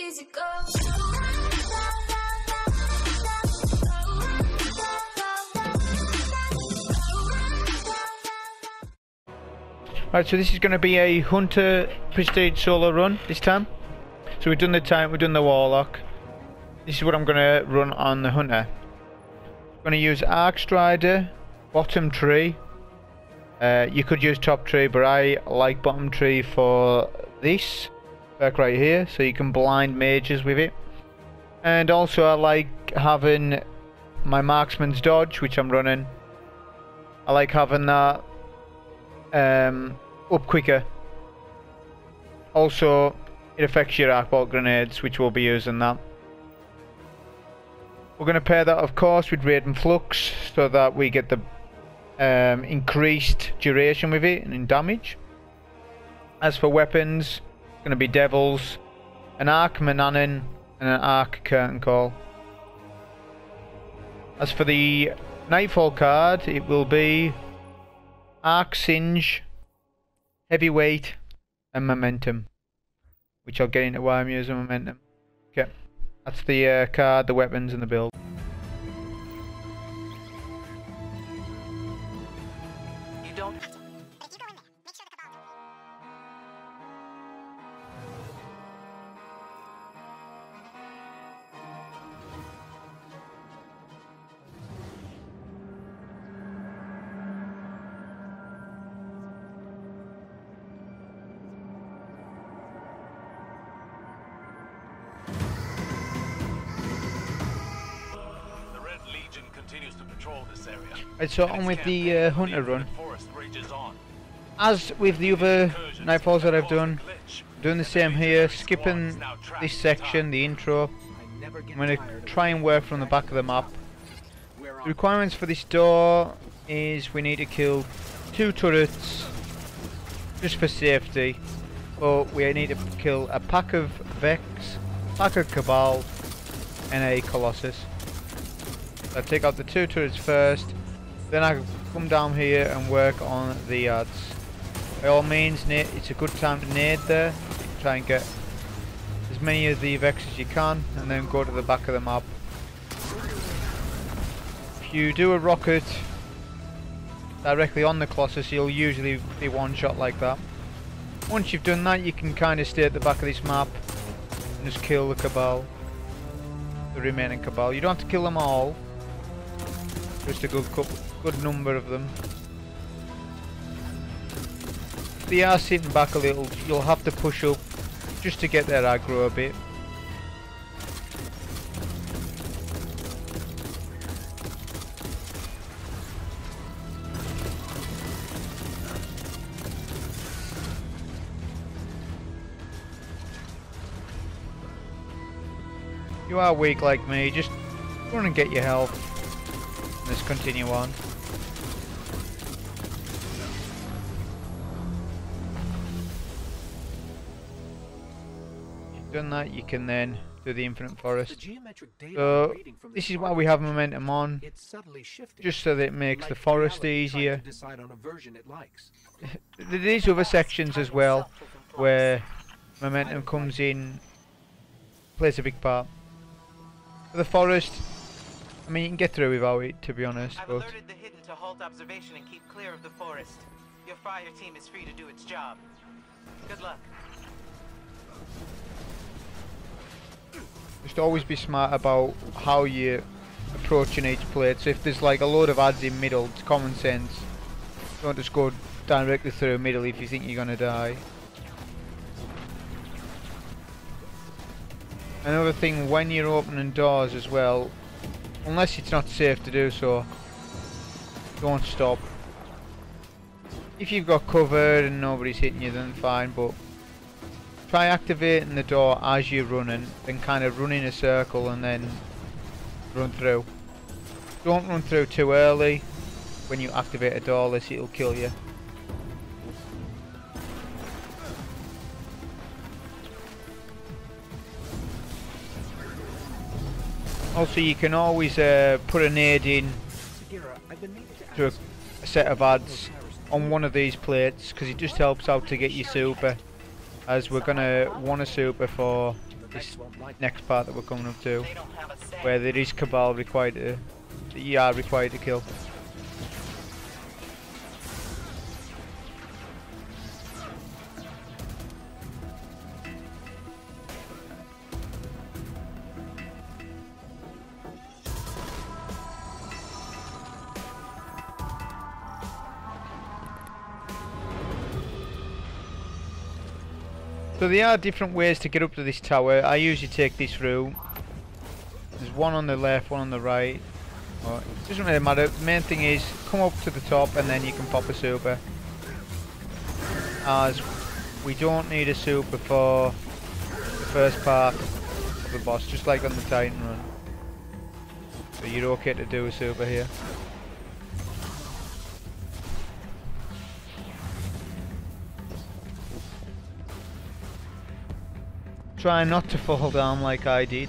easy go. Right, so this is going to be a Hunter Prestige solo run this time. So we've done the Warlock. This is what I'm going to run on the Hunter. I'm going to use Arcstrider, bottom tree. You could use top tree, but I like bottom tree for this perk right here, so you can blind mages with it. And also I like having my marksman's dodge, which I'm running. I like having that up quicker. Also, it affects your arc bolt grenades, which we'll be using that. We're going to pair that, of course, with Raid and Flux, so that we get the increased duration with it and in damage. As for weapons, it's going to be Devils, an Arc Mananin, and an Arc Curtain Call. As for the Nightfall card, it will be Arc Singe, Heavyweight, and Momentum, which I'll get into why I'm using Momentum. Okay, that's the card, the weapons, and the build. You don't. Continues to patrol this area. Right, so on with the Hunter run. As with the other Nightfalls that I've done, I'm doing the same here, skipping this section, the intro. I'm going to try and work from the back of the map. The requirements for this door is we need to kill 2 turrets just for safety, but we need to kill a pack of Vex, a pack of Cabal, and a Colossus. I take out the 2 turrets first, then I come down here and work on the ads. By all means, it's a good time to nade there. Try and get as many of the Vex as you can, and then go to the back of the map. If you do a rocket directly on the Colossus, you'll usually be one shot like that. Once you've done that, you can kind of stay at the back of this map and just kill the Cabal, the remaining Cabal. You don't have to kill them all. Just a good number of them. If they are sitting back a little, you'll have to push up just to get their aggro a bit. You are weak like me, just run and get your health. Let's continue on. You've done that, you can then do the Infinite Forest. So this is why we have momentum on, just so that it makes the forest easier. There's other sections as well where momentum comes in, plays a big part. For the forest, I mean, you can get through without it, to be honest. I've alerted the hidden to halt observation and keep clear of the forest. Your fire team is free to do its job. Good luck. Just always be smart about how you're approaching each plate. So if there's like a load of ads in middle, it's common sense. Don't just go directly through middle if you think you're gonna die. Another thing, when you're opening doors as well, unless it's not safe to do so, don't stop. If you've got cover and nobody's hitting you, then fine, but try activating the door as you're running, then kind of run in a circle and then run through. Don't run through too early when you activate a door, unless it'll kill you. Also, you can always put a nade in to a set of ads on one of these plates, because it just helps out to get your super, as we're going to want a super for this next part that we're coming up to, where there is Cabal required to, that you are required to kill. So there are different ways to get up to this tower. I usually take this route. There's one on the left, one on the right. Oh, it doesn't really matter. The main thing is come up to the top and then you can pop a super. As we don't need a super for the first part of the boss, just like on the Titan run. So you're okay to do a super here. Try not to fall down like I did,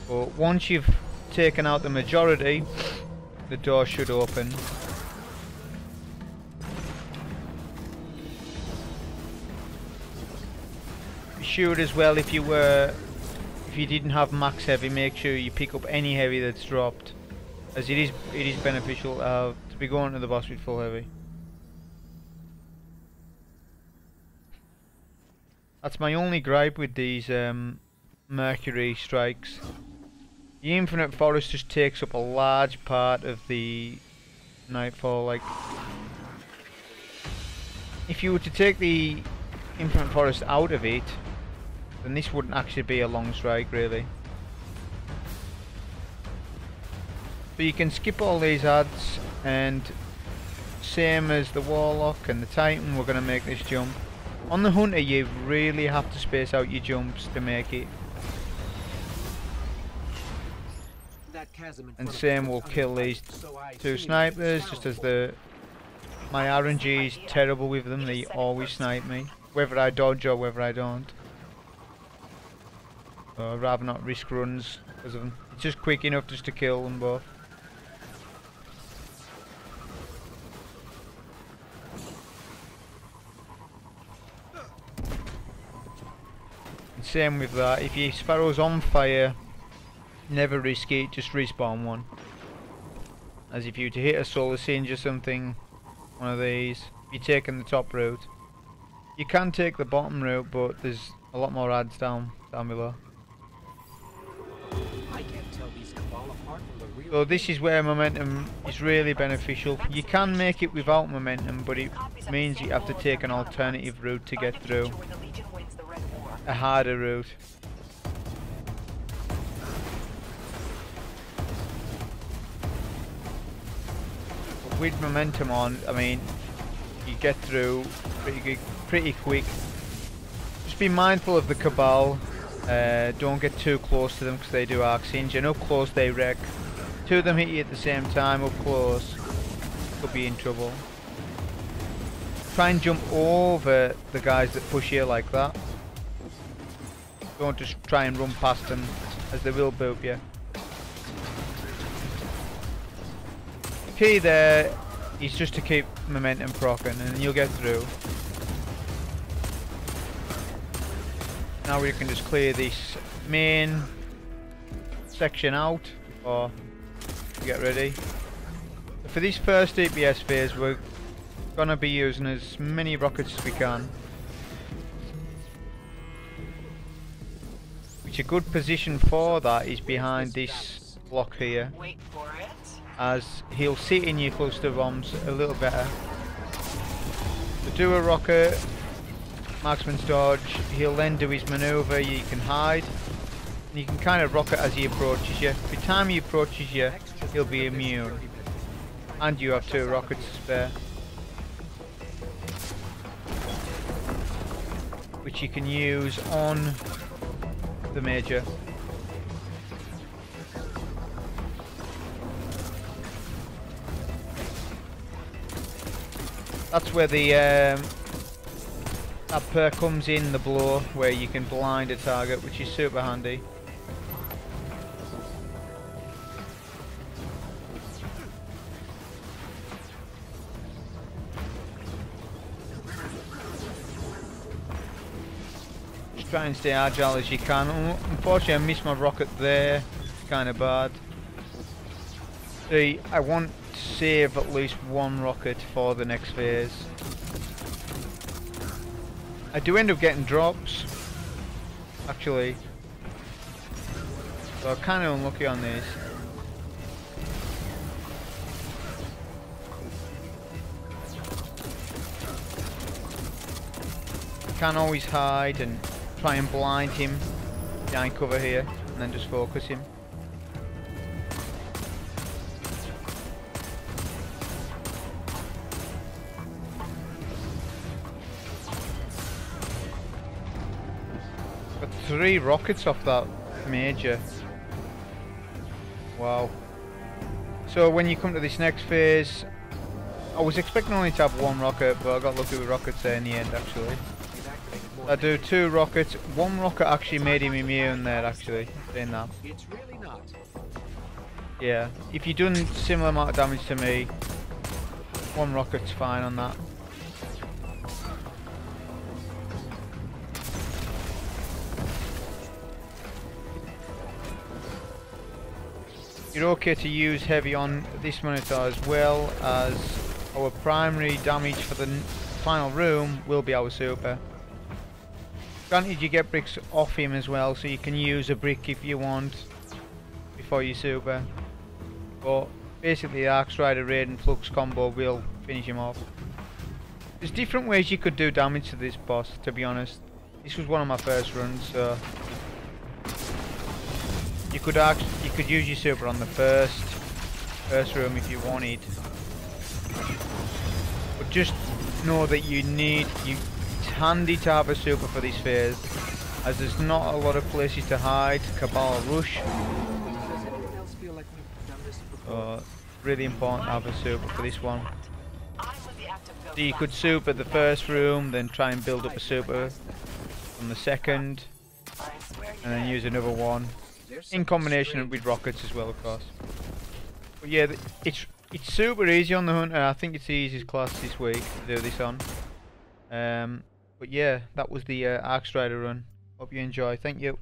but once you've taken out the majority, the door should open. Be sure as well, if you didn't have max heavy, make sure you pick up any heavy that's dropped, as it is beneficial to be going to the boss with full heavy. That's my only gripe with these Mercury strikes. The Infinite Forest just takes up a large part of the Nightfall. Like, if you were to take the Infinite Forest out of it, then this wouldn't actually be a long strike, really. So you can skip all these ads, and same as the Warlock and the Titan, we're going to make this jump. On the Hunter, you really have to space out your jumps to make it. And same will kill these two snipers, just as my RNG is terrible with them. They always snipe me, whether I dodge or whether I don't. So I'd rather not risk runs because of them. It's just quick enough just to kill them both. Same with that, if your Sparrow's on fire, never risk it, just respawn one. As if you were to hit a Solar Singe or something, one of these, you're taking the top route. You can take the bottom route, but there's a lot more ads down below. So this is where momentum is really beneficial. You can make it without momentum, but it means you have to take an alternative route to get through. A harder route. But with momentum on, I mean, you get through pretty quick. Just be mindful of the Cabal. Don't get too close to them because they do Arcstrider, and up close they wreck. Two of them hit you at the same time up close, could be in trouble. Try and jump over the guys that push you like that. Don't just try and run past them, as they will boop you. The key there is just to keep momentum proccing and you'll get through. Now we can just clear this main section out before we get ready. For this first DPS phase, we're gonna be using as many rockets as we can. Which a good position for that is behind this block here, as he'll sit in your cluster bombs a little better. To do a rocket, marksman's dodge, he'll then do his maneuver, you can hide, and you can kind of rocket as he approaches you. Every time he approaches you, he'll be immune, and you have 2 rockets to spare, which you can use on the Major. That's where the that perk comes in, the blow, where you can blind a target, which is super handy. try and stay agile as you can. Unfortunately I missed my rocket there, it's kind of bad. See, I want to save at least one rocket for the next phase. I do end up getting drops, actually, so I'm kind of unlucky on these. You can always hide and try and blind him behind cover here, and then just focus him. Got 3 rockets off that major. Wow. So when you come to this next phase, I was expecting only to have 1 rocket, but I got lucky with rockets there in the end actually. I do 2 rockets. 1 rocket actually made him immune there actually, saying that. It's really not. Yeah, if you're doing similar amount of damage to me, 1 rocket's fine on that. You're okay to use heavy on this monitor as well, as our primary damage for the final room will be our super. Granted, you get bricks off him as well, so you can use a brick if you want before you super. But basically the Arcstrider Raid and Flux combo will finish him off. There's different ways you could do damage to this boss, to be honest. This was one of my first runs, so you could use your super on the first room if you wanted. But just know that it's handy to have a super for this phase, as there's not a lot of places to hide. Cabal rush. Really important to have a super for this one. So you could super the first room, then try and build up a super on the second, and then use another one in combination with rockets as well, of course. But yeah, it's super easy on the Hunter. I think it's the easiest class this week to do this on. But yeah, that was the Arcstrider run. Hope you enjoy. Thank you.